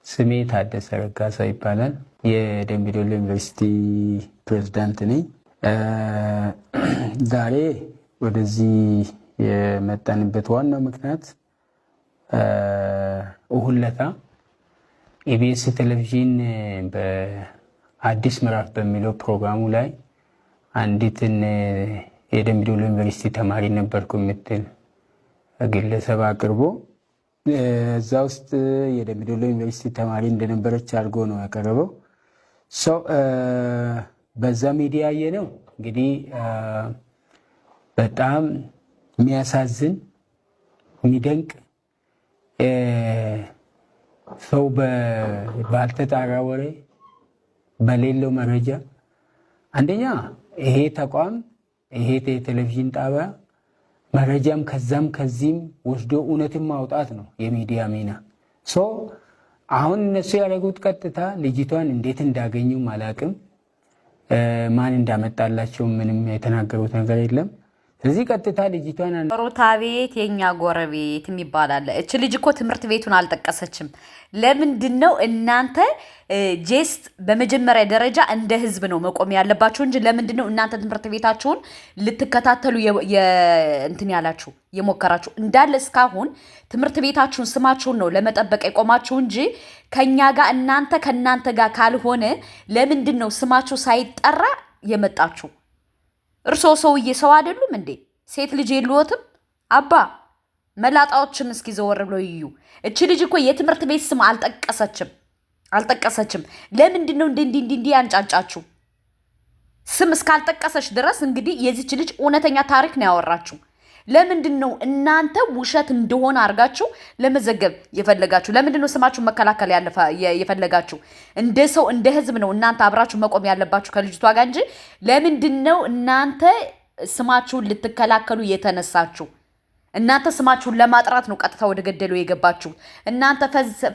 ስሜ ታደሰ ረጋሳ ይባላል። የደምቢ ዶሎ ዩኒቨርሲቲ ፕሬዝዳንት ነኝ። ዛሬ ወደዚህ የመጣንበት ዋናው ምክንያት እሁድ ዕለት ኢቢኤስ ቴሌቪዥን በአዲስ ምዕራፍ በሚለው ፕሮግራሙ ላይ አንዲትን የደምቢ ዶሎ ዩኒቨርሲቲ ተማሪ ነበርኩ የምትል ግለሰብ አቅርቦ እዛ ውስጥ የደምቢ ዶሎ ዩኒቨርሲቲ ተማሪ እንደነበረች አድርጎ ነው ያቀረበው። በዛ ሚዲያ ያየነው እንግዲህ በጣም የሚያሳዝን የሚደንቅ ሰው ባልተጣራ ወሬ በሌለው መረጃ አንደኛ ይሄ ተቋም ይሄ የቴሌቪዥን ጣቢያ መረጃም ከዛም ከዚህም ወስዶ እውነትን ማውጣት ነው የሚዲያ ሚና። አሁን እነሱ ያደረጉት ቀጥታ ልጅቷን እንዴት እንዳገኙ አላቅም፣ ማን እንዳመጣላቸው ምንም የተናገሩት ነገር የለም። ስለዚህ ቀጥታ ልጅቷን ሮታ ቤት የኛ ጎረቤት የሚባል አለ። እች ልጅ እኮ ትምህርት ቤቱን አልጠቀሰችም። ለምንድን ነው እናንተ ጄስት በመጀመሪያ ደረጃ እንደ ህዝብ ነው መቆም ያለባችሁ እንጂ ለምንድን ነው እናንተ ትምህርት ቤታችሁን ልትከታተሉ እንትን ያላችሁ የሞከራችሁ? እንዳለ እስካሁን ትምህርት ቤታችሁን ስማችሁን ነው ለመጠበቅ የቆማችሁ እንጂ ከኛ ጋር እናንተ ከናንተ ጋር ካልሆነ ለምንድን ነው ስማችሁ ሳይጠራ የመጣችሁ? እርሶ ሰውዬ ሰው አይደሉም እንዴ? ሴት ልጅ የለዎትም? አባ መላጣዎችን እስኪ ዘወር ብለው ይዩ። እቺ ልጅ እኮ የትምህርት ቤት ስም አልጠቀሰችም። ለምንድን ነው እንዲህ ያንጫጫችሁ? ስም እስካልጠቀሰች ድረስ እንግዲህ የዚች ልጅ እውነተኛ ታሪክ ነው ያወራችሁ። ለምንድን ነው እናንተ ውሸት እንደሆነ አድርጋችሁ ለመዘገብ የፈለጋችሁ? ለምንድን ነው ስማችሁን መከላከል የፈለጋችሁ? እንደ ሰው እንደ ህዝብ ነው እናንተ አብራችሁ መቆም ያለባችሁ ከልጅቷ ጋር እንጂ ለምንድን ነው እናንተ ስማችሁን ልትከላከሉ የተነሳችሁ? እናንተ ስማችሁን ለማጥራት ነው ቀጥታ ወደ ገደሉ የገባችሁ። እናንተ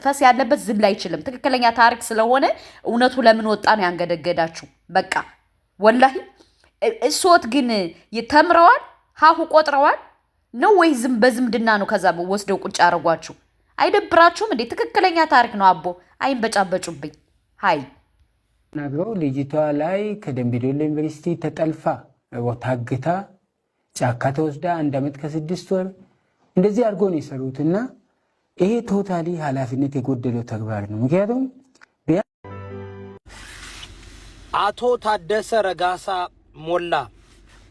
ፈስ ያለበት ዝም ላይ አይችልም። ትክክለኛ ታሪክ ስለሆነ እውነቱ ለምን ወጣ ነው ያንገደገዳችሁ። በቃ ወላሂ እሶት ግን ተምረዋል፣ ሀሁ ቆጥረዋል ነው ወይ በዝምድና ነው ከዛ ወስደው ቁጭ አድርጓችሁ? አይደብራችሁም እንዴ? ትክክለኛ ታሪክ ነው አቦ፣ አይንበጫበጩብኝ። ሀይ ናግረው ልጅቷ ላይ ከደምቢ ዶሎ ዩኒቨርሲቲ ተጠልፋ ታግታ ጫካ ተወስዳ 1 ዓመት ከ6 ወር እንደዚህ አድርጎ ነው የሰሩት እና ይሄ ቶታሊ ኃላፊነት የጎደለው ተግባር ነው። ምክንያቱም አቶ ታደሰ ረጋሳ ሞላ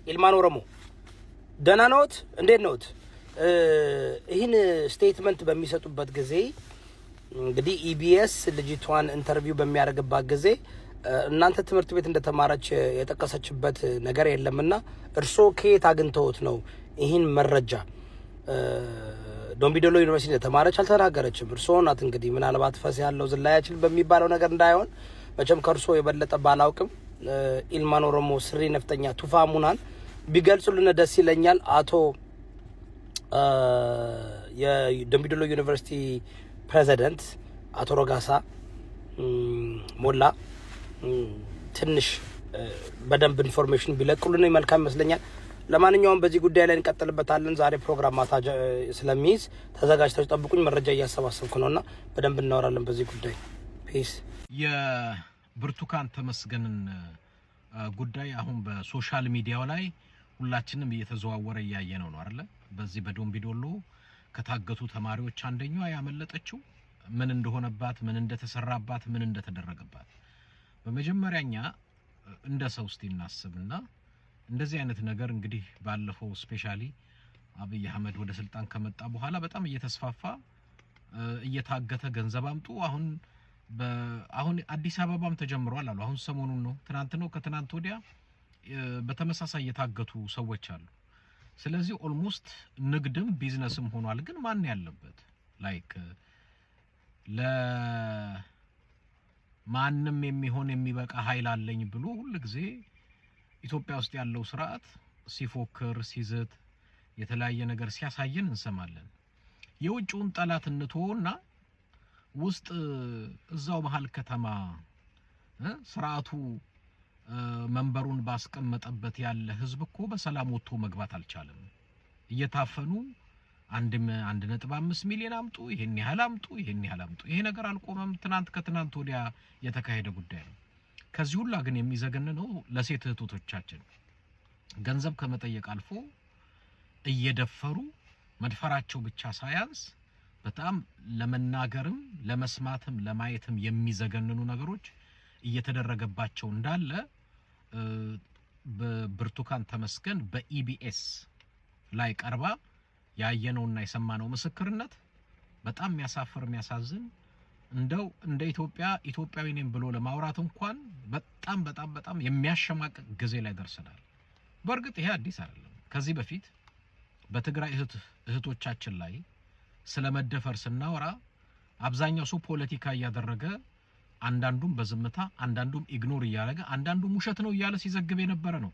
ኢልማን ኦሮሞ ደህና ነዎት? እንዴት ነዎት? ይህን ስቴትመንት በሚሰጡበት ጊዜ እንግዲህ ኢቢኤስ ልጅቷን ኢንተርቪው በሚያደርግባት ጊዜ እናንተ ትምህርት ቤት እንደተማረች የጠቀሰችበት ነገር የለምና እርሶ ከየት አግኝተውት ነው ይህን መረጃ? ደምቢ ዶሎ ዩኒቨርሲቲ እንደተማረች አልተናገረችም። እርሶ ናት እንግዲህ ምናልባት ፈስ ያለው ዝላይ አይችል በሚባለው ነገር እንዳይሆን መቼም ከእርሶ የበለጠ ባላውቅም ኢልማን ኦሮሞ ስሪ ነፍጠኛ ቱፋ ሙናን ቢገልጹልን ደስ ይለኛል። አቶ የደምቢ ዶሎ ዩኒቨርሲቲ ፕሬዚዳንት አቶ ረጋሳ ሞላ ትንሽ በደንብ ኢንፎርሜሽን ቢለቁልን መልካም ይመስለኛል። ለማንኛውም በዚህ ጉዳይ ላይ እንቀጥልበታለን። ዛሬ ፕሮግራም ማታ ስለሚይዝ ተዘጋጅታችሁ ጠብቁኝ። መረጃ እያሰባሰብኩ ነውና በደንብ እናወራለን በዚህ ጉዳይ። ፒስ። የብርቱካን ተመስገንን ጉዳይ አሁን በሶሻል ሚዲያው ላይ ሁላችንም እየተዘዋወረ ያየነው ነው አይደል? በዚህ በደምቢ ዶሎ ከታገቱ ተማሪዎች አንደኛዋ ያመለጠችው ምን እንደሆነባት፣ ምን እንደተሰራባት፣ ምን እንደተደረገባት በመጀመሪያኛ እንደ ሰው እስቲ እናስብና እንደዚህ አይነት ነገር እንግዲህ ባለፈው ስፔሻሊ አብይ አህመድ ወደ ስልጣን ከመጣ በኋላ በጣም እየተስፋፋ እየታገተ ገንዘብ አምጡ አሁን አዲስ አበባም ተጀምሯል አሉ። አሁን ሰሞኑን ነው ትናንት ነው ከትናንት ወዲያ በተመሳሳይ የታገቱ ሰዎች አሉ። ስለዚህ ኦልሞስት ንግድም ቢዝነስም ሆኗል። ግን ማን ያለበት ላይክ ማንም የሚሆን የሚበቃ ኃይል አለኝ ብሎ ሁሉ ጊዜ ኢትዮጵያ ውስጥ ያለው ስርዓት ሲፎክር ሲዝት የተለያየ ነገር ሲያሳየን እንሰማለን። የውጭውን ጠላት እንትወውና ውስጥ እዛው መሃል ከተማ ስርዓቱ መንበሩን ባስቀመጠበት ያለ ህዝብ እኮ በሰላም ወጥቶ መግባት አልቻለም። እየታፈኑ 1.5 ሚሊዮን አምጡ፣ ይሄን ያህል አምጡ። ይሄ ነገር አልቆመም። ትናንት ከትናንት ወዲያ የተካሄደ ጉዳይ ነው። ከዚህ ሁሉ ግን የሚዘገንነው ለሴት እህቶቻችን ገንዘብ ከመጠየቅ አልፎ እየደፈሩ መድፈራቸው ብቻ ሳያንስ በጣም ለመናገርም ለመስማትም ለማየትም የሚዘገንኑ ነገሮች እየተደረገባቸው እንዳለ በብርቱካን ተመስገን በኢቢኤስ ላይ ቀርባ ያየነውና የሰማነው ምስክርነት በጣም የሚያሳፍር የሚያሳዝን እንደው እንደ ኢትዮጵያዊ ነኝ ብሎ ለማውራት እንኳን በጣም የሚያሸማቅቅ ጊዜ ላይ ደርሰናል። በእርግጥ ይሄ አዲስ አይደለም። ከዚህ በፊት በትግራይ እህቶቻችን ላይ ስለመደፈር ስናወራ አብዛኛው ሰው ፖለቲካ ያደረገ አንዳንዱም በዝምታ አንዳንዱም ኢግኖር ያደረገ አንዳንዱም ውሸት ነው እያለ ሲዘግብ የነበረ ነው።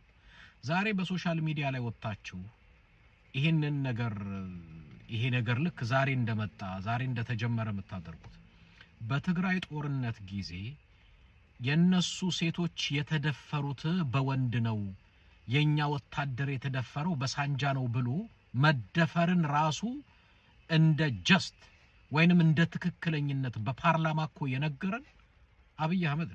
ዛሬ በሶሻል ሚዲያ ላይ ወጣችሁ ይሄ ነገር ልክ ዛሬ እንደመጣ ዛሬ እንደተጀመረ የምታደርጉት በትግራይ ጦርነት ጊዜ የነሱ ሴቶች የተደፈሩት በወንድ ነው፣ የኛ ወታደር የተደፈረው በሳንጃ ነው ብሎ መደፈርን ራሱ እንደ ጀስት ወይንም እንደ ትክክለኝነት በፓርላማ እኮ የነገረን አብይ አህመድ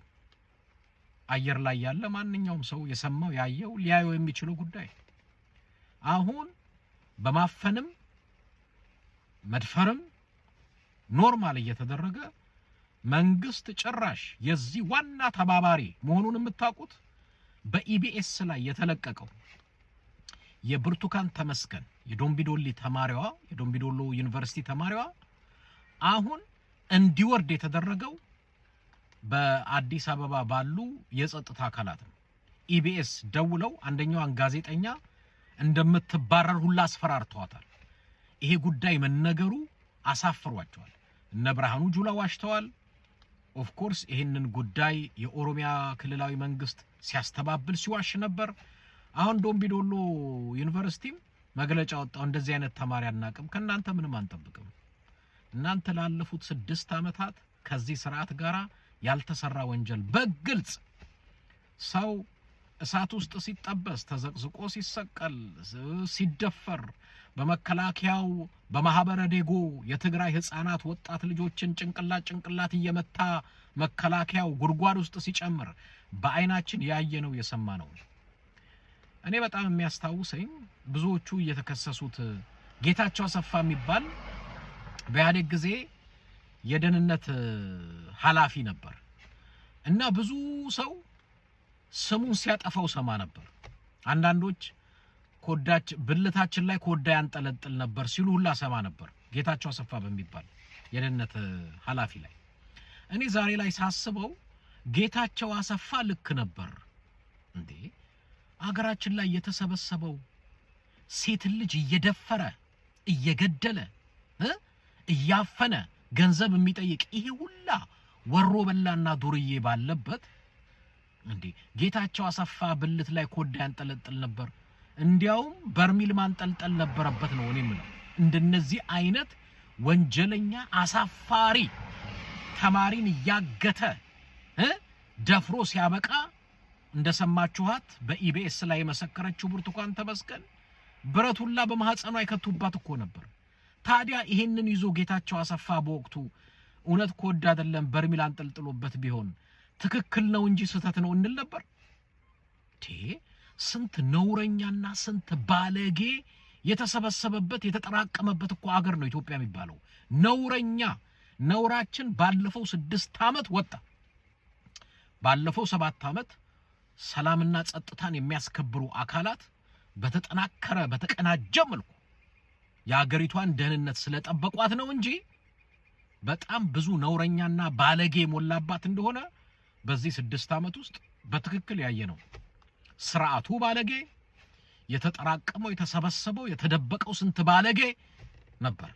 አየር ላይ ያለ ማንኛውም ሰው የሰማው ያየው ሊያየው የሚችለው ጉዳይ አሁን በማፈንም መድፈርም ኖርማል እየተደረገ መንግስት ጭራሽ የዚህ ዋና ተባባሪ መሆኑን የምታውቁት በኢቢኤስ ላይ የተለቀቀው የብርቱካን ተመስገን የዶምቢዶሎ ዩኒቨርሲቲ ተማሪዋ አሁን እንዲወርድ የተደረገው በአዲስ አበባ ባሉ የጸጥታ አካላት ነው። ኢቢኤስ ደውለው አንደኛዋን ጋዜጠኛ እንደምትባረር ሁላ አስፈራርተዋታል። ይሄ ጉዳይ መነገሩ አሳፍሯቸዋል። እነ ብርሃኑ ጁላ ዋሽተዋል። ኦፍ ኮርስ ይሄንን ጉዳይ የኦሮሚያ ክልላዊ መንግስት ሲያስተባብል ሲዋሽ ነበር። አሁን ዶምቢዶሎ ዩኒቨርሲቲ መግለጫ ወጣው። እንደዚህ አይነት ተማሪ አናቅም፣ ከናንተ ምንም አንጠብቅም። እናንተ ላለፉት 6 አመታት ከዚህ ስርዓት ጋራ ያልተሰራ ወንጀል በግልጽ ሰው እሳት ውስጥ ሲጠበስ ተዘቅዝቆ ሲሰቀል ሲደፈር በመከላከያው በማህበረ ዴጎ የትግራይ ህፃናት ወጣት ልጆችን ጭንቅላት እየመታ መከላከያው ጉድጓድ ውስጥ ሲጨምር በአይናችን ያየነው የሰማነው። እኔ በጣም የሚያስታውሰኝ ብዙዎቹ እየተከሰሱት ጌታቸው አሰፋ የሚባል በኢህአዴግ ጊዜ የደህንነት ኃላፊ ነበር እና ብዙ ሰው ስሙን ሲያጠፋው ሰማ ነበር። አንዳንዶች ኮዳች ብልታችን ላይ ኮዳ ያንጠለጥል ነበር ሲሉ ሁላ ሰማ ነበር ጌታቸው አሰፋ በሚባል የደህንነት ኃላፊ ላይ። እኔ ዛሬ ላይ ሳስበው ጌታቸው አሰፋ ልክ ነበር እንዴ? አገራችን ላይ የተሰበሰበው ሴት ልጅ እየደፈረ እየገደለ እያፈነ ገንዘብ የሚጠይቅ ይሄ ሁላ ወሮ በላና ዱርዬ ባለበት እንዴ ጌታቸው አሰፋ ብልት ላይ ኮዳ ያንጠለጥል ነበር? እንዲያውም በርሚል ማንጠልጠል ነበረበት ነው እኔ የምለው። እንደነዚህ አይነት ወንጀለኛ አሳፋሪ ተማሪን ያገተ ደፍሮ ሲያበቃ እንደሰማችኋት በኢቢኤስ ላይ መሰከረችው ብርቱካን ተመስገን ብረቱላ በማህፀኗ አይከቱባት እኮ ነበር። ታዲያ ይሄንን ይዞ ጌታቸው አሰፋ በወቅቱ እውነት ኮዳ አይደለም በርሚል አንጠልጥሎበት ቢሆን ትክክል ነው እንጂ ስህተት ነው እንል ነበር? ስንት ነውረኛና ስንት ባለጌ የተሰበሰበበት የተጠራቀመበት እኮ አገር ነው ኢትዮጵያ የሚባለው። ነውረኛ ነውራችን ባለፈው 6 አመት ወጣ። ባለፈው 7 አመት ሰላምና ጸጥታን የሚያስከብሩ አካላት በተጠናከረ በተቀናጀ መልኩ የአገሪቷን ደህንነት ስለጠበቋት ነው እንጂ በጣም ብዙ ነውረኛና ባለጌ ሞላባት እንደሆነ በዚህ 6 አመት ውስጥ በትክክል ያየነው። ስርዓቱ ባለጌ፣ የተጠራቀመው የተሰበሰበው የተደበቀው ስንት ባለጌ ነበር።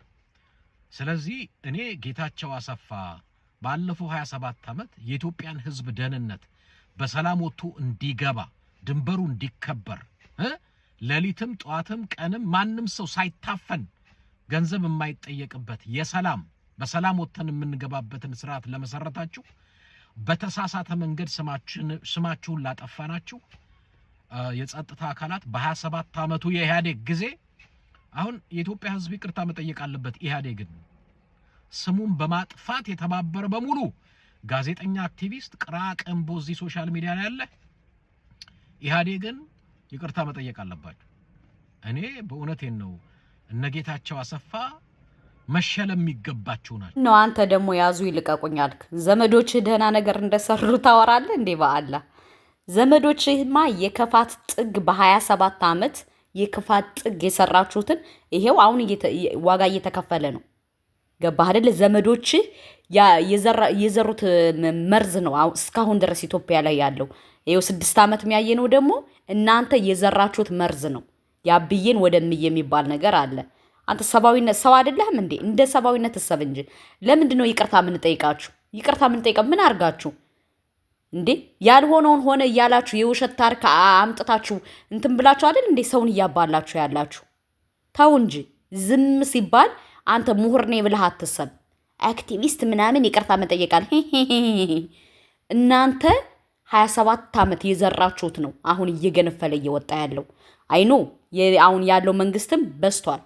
ስለዚህ እኔ ጌታቸው አሰፋ ባለፈው 27 አመት የኢትዮጵያን ህዝብ ደህንነት በሰላም ወጥቶ እንዲገባ ድንበሩ እንዲከበር ለሊትም ጧትም ቀንም ማንም ሰው ሳይታፈን ገንዘብ የማይጠየቅበት የሰላም በሰላም ወጥተን የምንገባበትን ስርዓት ለመሰረታችሁ በተሳሳተ መንገድ ስማችሁን ላጠፋናችሁ የጸጥታ አካላት በ27 አመቱ የኢህአዴግ ጊዜ አሁን የኢትዮጵያ ህዝብ ይቅርታ መጠየቅ አለበት። ኢህአዴግን ስሙን በማጥፋት የተባበረ በሙሉ ጋዜጠኛ፣ አክቲቪስት፣ ቅራቅንቦ እዚህ ሶሻል ሚዲያ ላይ ያለ ኢህአዴግን ይቅርታ መጠየቅ አለባችሁ። እኔ በእውነቴን ነው እነጌታቸው አሰፋ መሸለም የሚገባችሁ ናቸው ነው። አንተ ደግሞ ያዙ ይልቀቁኛልክ ዘመዶች ደህና ነገር እንደሰሩ ታወራለህ እንዴ? በአላ ዘመዶችማ የከፋት ጥግ በ27 ዓመት የከፋት ጥግ የሰራችሁትን ይሄው አሁን ዋጋ እየተከፈለ ነው። ገባህ አይደል? ዘመዶች የዘሩት መርዝ ነው እስካሁን ድረስ ኢትዮጵያ ላይ ያለው። ይሄው 6 ዓመት የሚያየ ነው። ደግሞ እናንተ የዘራችሁት መርዝ ነው። ያብዬን ወደምዬ የሚባል ነገር አለ። አንተ ሰባዊነት ሰው አይደለህም እንዴ? እንደ ሰባዊነት ተሰብ እንጂ ለምንድን ነው ይቅርታ ምን ጠይቃችሁ? ይቅርታ ምን ጠይቃ ምን አርጋችሁ እንዴ? ያልሆነውን ሆነ እያላችሁ የውሸት ታሪክ አምጥታችሁ እንትን ብላችሁ አይደል እንዴ ሰውን እያባላችሁ ያላችሁ? ታው እንጂ ዝም ሲባል አንተ ምሁር ነኝ ብለህ አትሰብ። አክቲቪስት ምናምን ይቅርታ መጠየቃል። እናንተ 27 ዓመት የዘራችሁት ነው አሁን እየገነፈለ እየወጣ ያለው። አይኖ አሁን ያለው መንግስትም በስቷል፣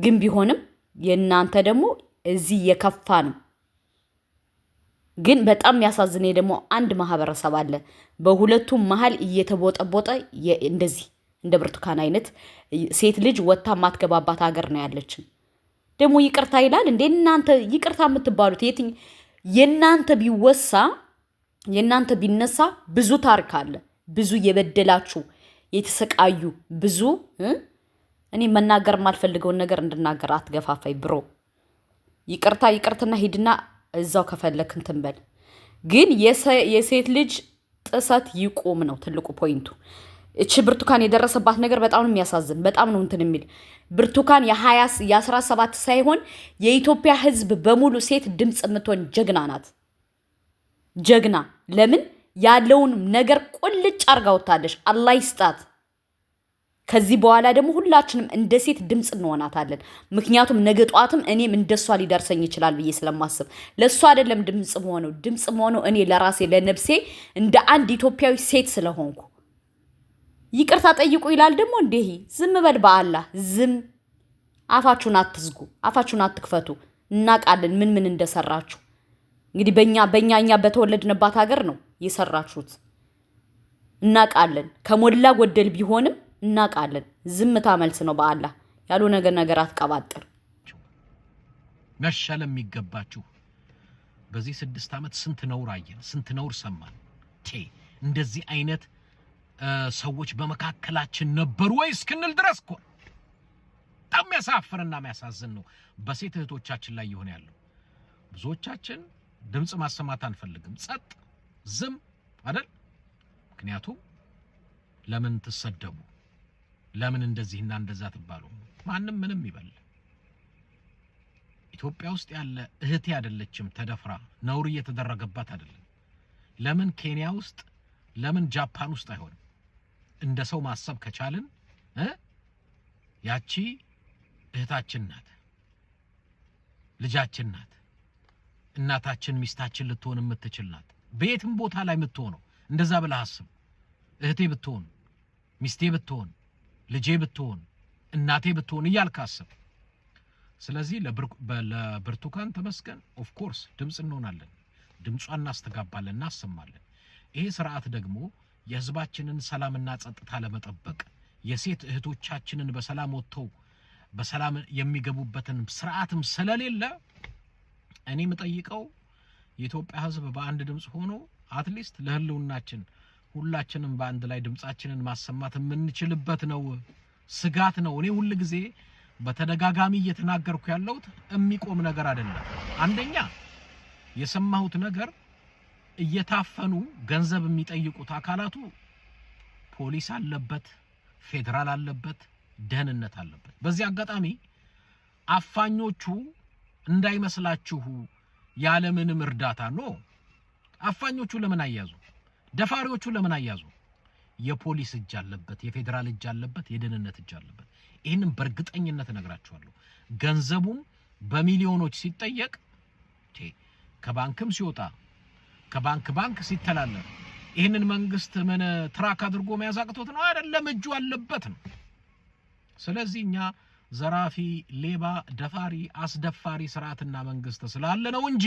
ግን ቢሆንም የእናንተ ደግሞ እዚህ የከፋ ነው። ግን በጣም ያሳዝነኝ ደግሞ አንድ ማህበረሰብ አለ በሁለቱም መሃል እየተቦጠቦጠ እንደዚህ እንደ ብርቱካን አይነት ሴት ልጅ ወጣ ማትገባባት ሀገር ነው ያለችን። ደግሞ ይቅርታ ይላል እንዴ? እናንተ ይቅርታ የምትባሉት የእናንተ ቢወሳ የእናንተ ቢነሳ ብዙ ታሪክ አለ። ብዙ የበደላችሁ የተሰቃዩ ብዙ እኔ መናገር ማልፈልገውን ነገር እንድናገር አትገፋፋይ ብሮ። ይቅርትና ሂድና እዛው ከፈለክ እንትን በል። ግን የሴት ልጅ ጥሰት ይቆም ነው ትልቁ ፖይንቱ። እቺ ብርቱካን የደረሰባት ነገር በጣም ነው የሚያሳዝን። በጣም ነው እንትን የሚል ብርቱካን የ17 ሳይሆን የኢትዮጵያ ህዝብ በሙሉ ሴት ድምጽ የምትሆን ጀግና ናት። ጀግና ለምን ያለውን ነገር ቁልጭ አርጋ ወጣለሽ። አላህ ይስጣት። ከዚህ በኋላ ደግሞ ሁላችንም እንደ ሴት ድምጽ እንሆናታለን። ምክንያቱም ነገ ጧትም እኔም እንደሷ ሊደርሰኝ ይችላል ብዬ ስለማስብ ለሷ አይደለም ድምጽ ሆነው እኔ ለራሴ ለነፍሴ እንደ አንድ ኢትዮጵያዊ ሴት ስለሆንኩ ይቅርታ ጠይቁ ይላል። ደግሞ እንዴ ዝም በል በአላህ ዝም። አፋችሁን አትዝጉ፣ አፋችሁን አትክፈቱ። እናቃለን ምን እንደሰራችሁ። እንግዲህ በእኛ በተወለድንባት ሀገር ነው የሰራችሁት። እናቃለን። ከሞላ ጎደል ቢሆንም እናቃለን። ዝምታ መልስ ነው። በአላህ ያሉ ነገር አትቀባጥር። መሸለም የሚገባችሁ በዚህ 6 ዓመት ስንት ነውር አየን፣ ስንት ነውር ሰማን። እንደዚህ አይነት ሰዎች በመካከላችን ነበሩ ወይ እስክንል ድረስ እኮ በጣም ያሳፍርና የሚያሳዝን ነው በሴት እህቶቻችን ላይ ይሆን ያለው። ብዙዎቻችን ድምጽ ማሰማት አንፈልግም፣ ጸጥ ዝም አይደል? ምክንያቱም ለምን ተሰደቡ፣ ለምን እንደዚህና እንደዛ ተባሉ? ማንም ምንም ይበል። ኢትዮጵያ ውስጥ ያለ እህቴ አይደለችም ተደፍራ ነውር እየተደረገባት አይደለም። ለምን ኬንያ ውስጥ ለምን ጃፓን ውስጥ አይሆንም? እንደ ሰው ማሰብ ከቻልን ያቺ እህታችን ናት፣ ልጃችን ናት፣ እናታችን ሚስታችን ልትሆን የምትችል ናት። በየትም ቦታ ላይ የምትሆነው እንደዛ ብለህ አስብ። እህቴ ብትሆን፣ ሚስቴ ብትሆን፣ ልጄ ብትሆን፣ እናቴ ብትሆን እያልክ አስብ። ስለዚህ ለብርቱካን ተመስገን ኦፍ ኮርስ ድምጽ እንሆናለን፣ ድምጿን እናስተጋባለን፣ እናሰማለን። ይሄ ስርዓት ደግሞ የህዝባችንን ሰላምና ጸጥታ ለመጠበቅ የሴት እህቶቻችንን በሰላም ወጥተው በሰላም የሚገቡበትን ስርዓትም ስለሌለ እኔ የምጠይቀው የኢትዮጵያ ህዝብ በአንድ ድምጽ ሆኖ አትሊስት ለህልውናችን ሁላችንም በአንድ ላይ ድምጻችንን ማሰማት የምንችልበት ነው። ስጋት ነው። እኔ ሁሉ ጊዜ በተደጋጋሚ እየተናገርኩ ያለሁት የሚቆም ነገር አይደለም። አንደኛ የሰማሁት ነገር እየታፈኑ ገንዘብ የሚጠይቁት አካላቱ ፖሊስ አለበት፣ ፌደራል አለበት፣ ደህንነት አለበት። በዚህ አጋጣሚ አፋኞቹ እንዳይመስላችሁ ያለ ምንም እርዳታ ነው። አፋኞቹ ለምን አያዙ? ደፋሪዎቹ ለምን አያዙ? የፖሊስ እጅ አለበት፣ የፌደራል እጅ አለበት፣ የደህንነት እጅ አለበት። ይሄንን በእርግጠኝነት እነግራችኋለሁ። ገንዘቡም በሚሊዮኖች ሲጠየቅ ከባንክም ሲወጣ ከባንክ ሲተላለፍ ይሄንን መንግስት ምን ትራክ አድርጎ መያዝ አቅቶት ነው? አይደለም፣ እጁ አለበት ነው። ስለዚህ እኛ ዘራፊ ሌባ ደፋሪ አስደፋሪ ስርዓትና መንግስት ስላለ ነው እንጂ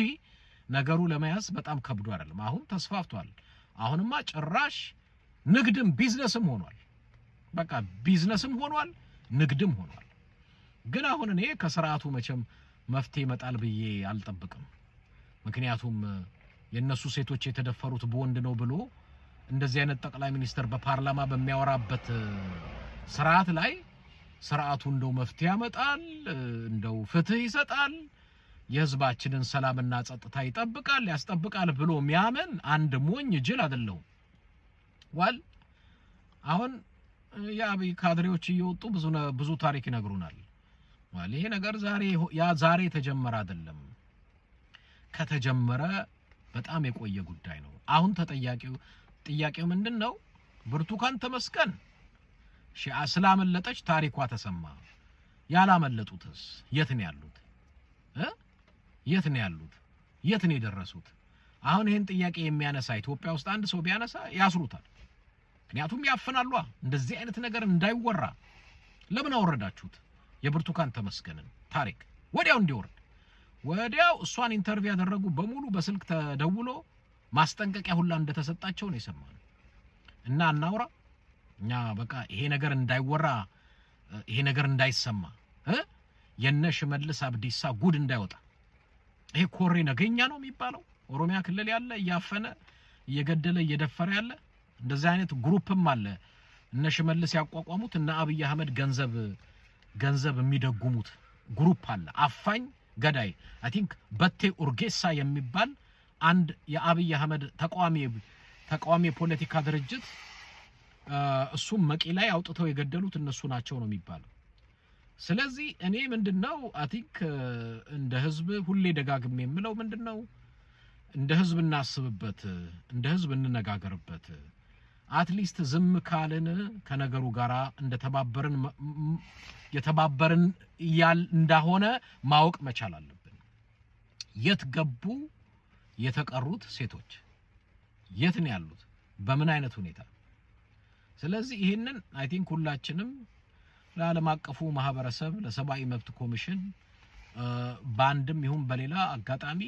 ነገሩ ለመያዝ በጣም ከብዶ አይደለም አሁን ተስፋፍቷል አሁንማ ጭራሽ ንግድም ቢዝነስም ሆኗል በቃ ቢዝነስም ሆኗል ንግድም ሆኗል ግን አሁን እኔ ከስርዓቱ መቼም መፍትሄ ይመጣል ብዬ አልጠብቅም ምክንያቱም የነሱ ሴቶች የተደፈሩት በወንድ ነው ብሎ እንደዚህ አይነት ጠቅላይ ሚኒስትር በፓርላማ በሚያወራበት ስርዓት ላይ ስርዓቱ እንደው መፍትሄ ያመጣል እንደው ፍትህ ይሰጣል የህዝባችንን ሰላምና ጸጥታ ይጠብቃል ያስጠብቃል ብሎ የሚያምን አንድ ሞኝ ጅል አይደለም ዋል አሁን የአብይ ካድሬዎች እየወጡ ብዙ ታሪክ ይነግሩናል ዋል ይሄ ነገር ዛሬ ተጀመረ አይደለም ከተጀመረ በጣም የቆየ ጉዳይ ነው አሁን ጥያቄው ምንድነው ብርቱካን ተመስገን ስላመለጠች ታሪኳ ተሰማ ያላመለጡትስ የት ነው ያሉት የት ነው የደረሱት አሁን ይሄን ጥያቄ የሚያነሳ ኢትዮጵያ ውስጥ አንድ ሰው ቢያነሳ ያስሩታል ምክንያቱም ያፈናሉ እንደዚህ አይነት ነገር እንዳይወራ ለምን አወረዳችሁት የብርቱካን ተመስገንን ታሪክ ወዲያው እንዲወርድ ወዲያው እሷን ኢንተርቪው ያደረጉ በሙሉ በስልክ ተደውሎ ማስጠንቀቂያ ሁላ እንደተሰጣቸው ነው የሰማነው እና እናውራ እኛ በቃ ይሄ ነገር እንዳይወራ ይሄ ነገር እንዳይሰማ የነሽመልስ አብዲሳ ጉድ እንዳይወጣ ይሄ ኮሬ ነገኛ ነው የሚባለው ኦሮሚያ ክልል ያለ ያፈነ እየገደለ እየደፈረ ያለ እንደዚህ አይነት ግሩፕም አለ እነሽመልስ ያቋቋሙት እና አብይ አህመድ ገንዘብ የሚደጉሙት ግሩፕ አለ አፋኝ ገዳይ አይ ቲንክ በቴ ኡርጌሳ የሚባል አንድ የአብይ አህመድ ተቋሚ ፖለቲካ ድርጅት እሱም መቂ ላይ አውጥተው የገደሉት እነሱ ናቸው ነው የሚባለው ስለዚህ እኔ ምንድነው አይ ቲንክ እንደ ህዝብ ሁሌ ደጋግሜ የምለው ምንድነው እንደ ህዝብ እናስብበት እንደ ህዝብ እንነጋገርበት አትሊስት ዝም ካለን ከነገሩ ጋራ የተባበርን እንዳሆነ ማወቅ መቻል አለብን የት ገቡ የተቀሩት ሴቶች የት ነው ያሉት በምን አይነት ሁኔታ ስለዚህ ይሄንን አይ ቲንክ ሁላችንም ለዓለም አቀፉ ማህበረሰብ ለሰብአዊ መብት ኮሚሽን ባንድም ይሁን በሌላ አጋጣሚ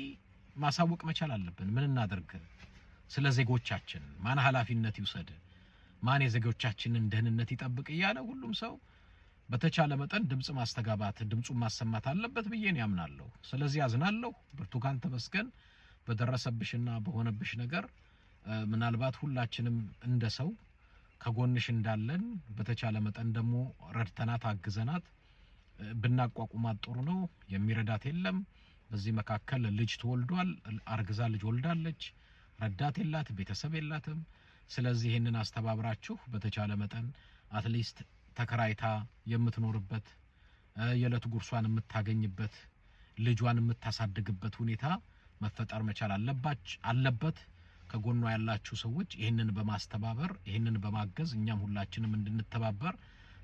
ማሳወቅ መቻል አለብን ምን እናደርግ ስለ ዜጎቻችን ማን ኃላፊነት ይወሰድ ማን የዜጎቻችንን ደህንነት ይጠብቅ ይያለ ሁሉም ሰው በተቻለ መጠን ድምጽ ማስተጋባት ድምጹን ማሰማት አለበት ብዬን ያምናለሁ ስለዚህ አዝናለሁ ብርቱካን ተመስገን በደረሰብሽና በሆነብሽ ነገር ምናልባት ሁላችንም እንደ ሰው ከጎንሽ እንዳለን በተቻለ መጠን ደግሞ ረድተናት አግዘናት ብናቋቁማት ጥሩ ነው የሚረዳት የለም በዚህ መካከል ልጅ ተወልዷል አርግዛ ልጅ ወልዳለች ረዳት የላት ቤተሰብ የላትም ስለዚህ ይሄንን አስተባብራችሁ በተቻለ መጠን አትሊስት ተከራይታ የምትኖርበት የለት ጉርሷን የምታገኝበት ልጇን የምታሳድግበት ሁኔታ መፈጠር መቻል አለበት ከጎኗ ያላችሁ ሰዎች ይሄንን በማስተባበር ይሄንን በማገዝ እኛም ሁላችንም እንድንተባበር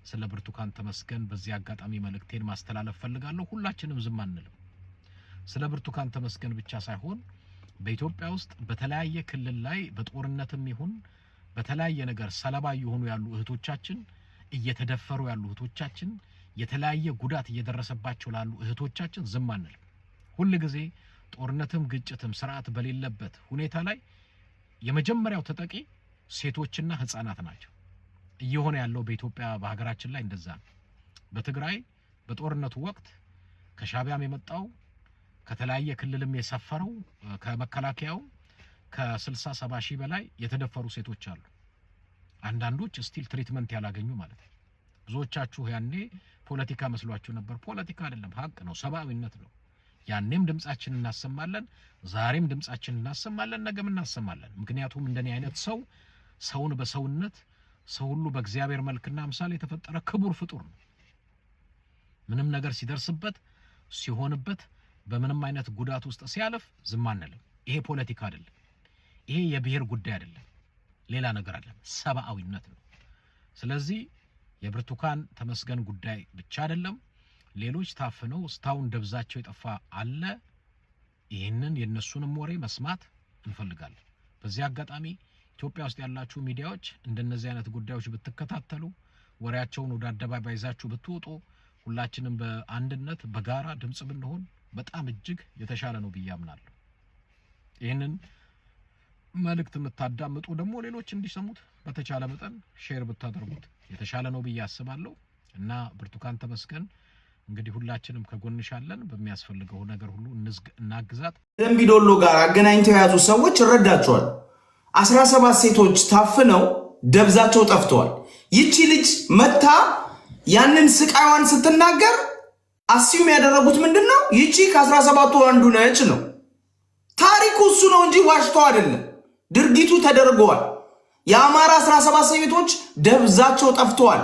ስለ ብርቱካን ተመስገን በዚህ አጋጣሚ መልእክቴን ማስተላለፍ ፈልጋለሁ ሁላችንም ዝም አንልም ስለ ብርቱካን ተመስገን ብቻ ሳይሆን በኢትዮጵያ ውስጥ በተለያየ ክልል ላይ በጦርነትም ይሁን በተለያየ ነገር ሰለባ የሆኑ ያሉ እህቶቻችን እየተደፈሩ ያሉ እህቶቻችን የተለያየ ጉዳት እየደረሰባቸው ላሉ እህቶቻችን ዝም አንልም ሁሉ ጊዜ ጦርነትም ግጭትም ስርዓት በሌለበት ሁኔታ ላይ የመጀመሪያው ተጠቂ ሴቶችና ህፃናት ናቸው እየሆነ ያለው በኢትዮጵያ በሀገራችን ላይ እንደዛ በትግራይ በጦርነቱ ወቅት ከሻቢያም የመጣው ከተለያየ ክልልም የሰፈረው ከመከላከያው ከ60-70 ሺህ በላይ የተደፈሩ ሴቶች አሉ አንዳንዶች ስቲል ትሪትመንት ያላገኙ ማለት ነው ብዙዎቻችሁ ያኔ ፖለቲካ መስሏችሁ ነበር ፖለቲካ አይደለም ሀቅ ነው ሰብአዊነት ነው ያኔም ድምጻችንን እናሰማለን ዛሬም ድምጻችንን እናሰማለን ነገም እናሰማለን ምክንያቱም እንደኔ አይነት ሰውን በሰውነት ሰው ሁሉ በእግዚአብሔር መልክና አምሳል የተፈጠረ ክቡር ፍጡር ነው ምንም ነገር ሲደርስበት ሲሆንበት በምንም አይነት ጉዳት ውስጥ ሲያልፍ ዝም አንልም ይሄ ፖለቲካ አይደለም ይሄ የብሔር ጉዳይ አይደለም ሌላ ነገር አይደለም ሰብአዊነት ነው ስለዚህ የብርቱካን ተመስገን ጉዳይ ብቻ አይደለም ሌሎች ታፍነው ስታውን ደብዛቸው የጠፋ አለ ይሄንን የነሱንም ወሬ መስማት እንፈልጋለን በዚህ አጋጣሚ ኢትዮጵያ ውስጥ ያላችሁ ሚዲያዎች እንደነዚህ አይነት ጉዳዮች ብትከታተሉ ወሬያቸውን ወደ አደባባይ ይዛችሁ ብትወጡ ሁላችንም በአንድነት በጋራ ድምጽ ብንሆን በጣም እጅግ የተሻለ ነው ብያምናለሁ። ይሄንን መልእክት የምታዳምጡ ደግሞ ሌሎች እንዲሰሙት በተቻለ መጠን ሼር ብታደርጉት የተሻለ ነው ብዬ አስባለሁ። እና ብርቱካን ተመስገን እንግዲህ ሁላችንም ከጎንሻለን በሚያስፈልገው ነገር ሁሉ እናግዛት። ደምቢዶሎ ጋር አገናኝተው ያዙ ሰዎች ይረዳቸዋል። 17 ሴቶች ታፍነው ደብዛቸው ጠፍተዋል። ይቺ ልጅ መታ ያንን ስቃይዋን ስትናገር አስዩም ያደረጉት ምንድነው? ይቺ ከ17ቱ አንዱ ነች ነው። ታሪኩ እሱ ነው እንጂ ዋሽተው አይደለም። ድርጊቱ ተደርጓል። የአማራ 17 ሴቶች ደብዛቸው ጠፍተዋል።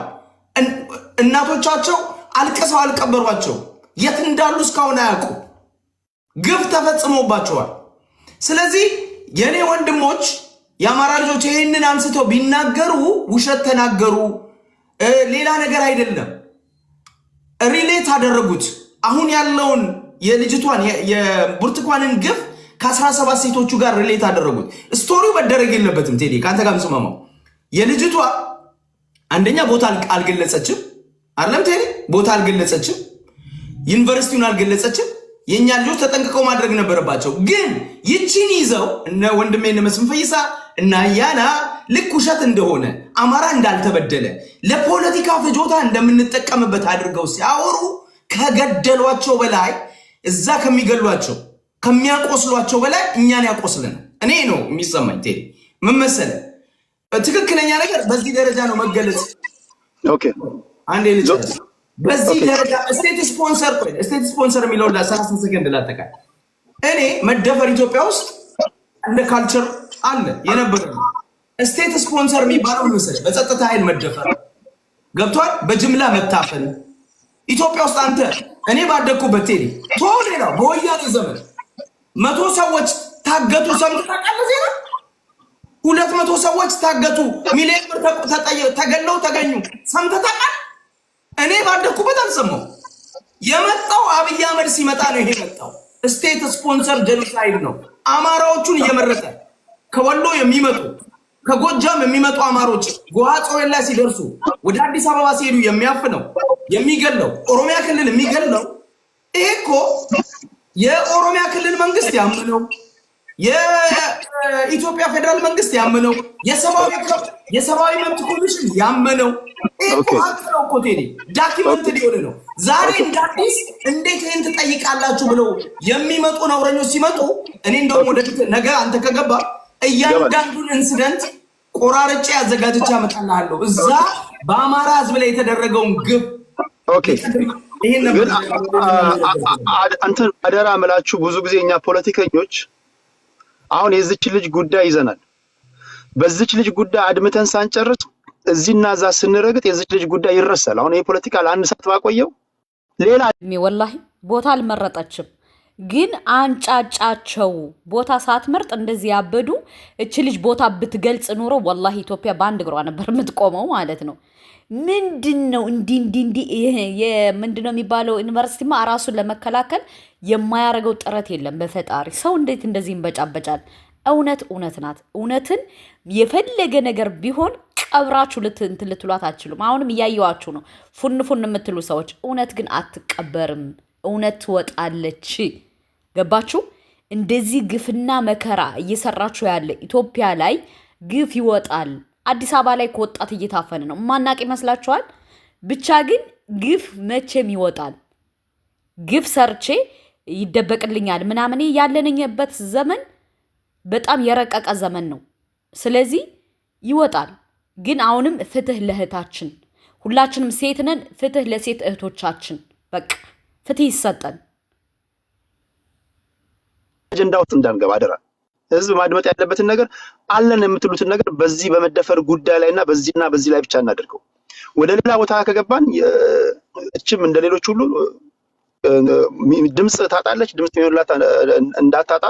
እናቶቻቸው አልቀሰው አልቀበሯቸው። የት እንዳሉ እስካሁን አያውቁ። ግፍ ተፈጽሞባቸዋል። ስለዚህ የኔ ወንድሞች የአማራ ልጆች ይሄንን አንስተው ቢናገሩ ውሸት ተናገሩ፣ ሌላ ነገር አይደለም። ሪሌት አደረጉት። አሁን ያለውን የልጅቷን የብርቱካንን ግፍ ከ17 ሴቶቹ ጋር ሪሌት አደረጉት። ስቶሪው መደረግ የለበትም። ቴዲ ካንተ ጋር መስማማው የልጅቷ አንደኛ ቦታ አልገለጸችም አይደለም? ቴዲ ቦታ አልገለጸችም፣ ዩኒቨርሲቲውን አልገለጸችም። የኛ ልጆች ተጠንቅቀው ማድረግ ነበረባቸው። ግን ይቺን ይዘው እነ ወንድሜ እነ መስፍን ፈይሳ እና ያና ልክ ውሸት እንደሆነ አማራ እንዳልተበደለ ለፖለቲካ ፍጆታ እንደምንጠቀምበት አድርገው ሲያወሩ ከገደሏቸው በላይ እዛ ከሚገሏቸው ከሚያቆስሏቸው በላይ እኛን ያቆስለን። እኔ ነው የሚሰማኝ። ቴዲ ምን መሰለህ፣ ትክክለኛ ነገር በዚህ ደረጃ ነው መገለጽ። ኦኬ አንዴ ልጅ በዚህ ደረጃ ስቴት ስፖንሰር የሚለው ለ30 ሰከንድ ላጠቃ። እኔ መደፈር ኢትዮጵያ ውስጥ እንደ ካልቸር አለ የነበረ ስቴት ስፖንሰር የሚባለው መሰለህ በጸጥታ ኃይል መደፈር ገብቷል። በጅምላ መታፈን ኢትዮጵያ ውስጥ አንተ እኔ ባደኩበት ቴዲ ቶሌራው በወያኔ ዘመን 100 ሰዎች ታገቱ። ሰምተህ ታውቃለህ? ዜና 200 ሰዎች ታገቱ፣ ሚሊዮን ብር ተገለው ተገኙ። ሰምተህ ታውቃለህ? እኔ ባደኩበት አልሰማሁም። የመጣው አብይ አህመድ ሲመጣ ነው። ይሄ መጣው ስቴት ስፖንሰር ጄኖሳይድ ነው። አማራዎቹን እየመረጠ ከወሎ የሚመጡ ከጎጃም የሚመጡ አማሮች ጎሃጾዌ ላይ ሲደርሱ ወደ አዲስ አበባ ሲሄዱ የሚያፍነው የሚገለው ኦሮሚያ ክልል የሚገለው ይሄ እኮ የኦሮሚያ ክልል መንግስት ያመነው የኢትዮጵያ ፌደራል መንግስት ያመነው የሰብአዊ መብት ኮሚሽን ያመነው እኮ አጥረው እኮ ቴዲ ዳኪመንት ሊሆን ነው። ዛሬ እንዳዲስ እንዴት ይሄን ትጠይቃላችሁ ብለው የሚመጡ ነውረኞች ሲመጡ እኔ እንደውም ወደ ነገ አንተ ከገባ እያንዳንዱን ኢንሲደንት ቆራርጬ አዘጋጅቼ አመጣልሃለሁ። እዛ በአማራ ህዝብ ላይ የተደረገውን ግፍ ኦኬ ይሄን ነበር አንተ አደራ መላችሁ። ብዙ ጊዜ እኛ ፖለቲከኞች አሁን የዚች ልጅ ጉዳይ ይዘናል። በዚች ልጅ ጉዳይ አድምተን ሳንጨርስ እዚህና እዛ ስንረግጥ የዚች ልጅ ጉዳይ ይረሳል። አሁን ይሄ ፖለቲካ ለአንድ ሰዓት ባቆየው ሌላ ወላሂ ቦታ አልመረጠችም፣ ግን አንጫጫቸው። ቦታ ሳትመርጥ እንደዚህ ያበዱ። እች ልጅ ቦታ ብትገልጽ ኑሮ ወላሂ ኢትዮጵያ በአንድ እግሯ ነበር የምትቆመው ማለት ነው። ምንድነው እንዲ ምንድነው የሚባለው? ዩኒቨርሲቲማ ራሱን ለመከላከል የማያደርገው ጥረት የለም። በፈጣሪ ሰው እንዴት እንደዚህ ይንበጫበጫል? እውነት ናት። እውነትን የፈለገ ነገር ቢሆን ቀብራችሁ ልትሏት አትችሉም። አሁንም እያየዋችሁ ነው ፉን የምትሉ ሰዎች። እውነት ግን አትቀበርም። እውነት ትወጣለች። ገባችሁ? እንደዚህ ግፍና መከራ እየሰራችሁ ያለ ኢትዮጵያ ላይ ግፍ ይወጣል። አዲስ አበባ ላይ ከወጣት እየታፈነ ነው። ማናቅ ይመስላችኋል? ብቻ ግን ግፍ መቼም ይወጣል። ግፍ ሰርቼ ይደበቅልኛል ምናምን ያለንበት ዘመን በጣም የረቀቀ ዘመን ነው። ስለዚህ ይወጣል። ግን አሁንም ፍትህ ለእህታችን፣ ሁላችንም ሴት ነን። ፍትህ ለሴት እህቶቻችን፣ በቃ ፍትህ ይሰጠን። አጀንዳ ውስጥ እንዳንገባ አደራ። ህዝብ ማድመጥ ያለበትን ነገር አለን የምትሉትን ነገር በዚህ በመደፈር ጉዳይ ላይና በዚህ ላይ ብቻ እናደርገው። ወደ ሌላ ቦታ ከገባን እችም እንደሌሎች ሁሉ ድምጽ ታጣለች። ድምጽ የሚሆንላት እንዳታጣ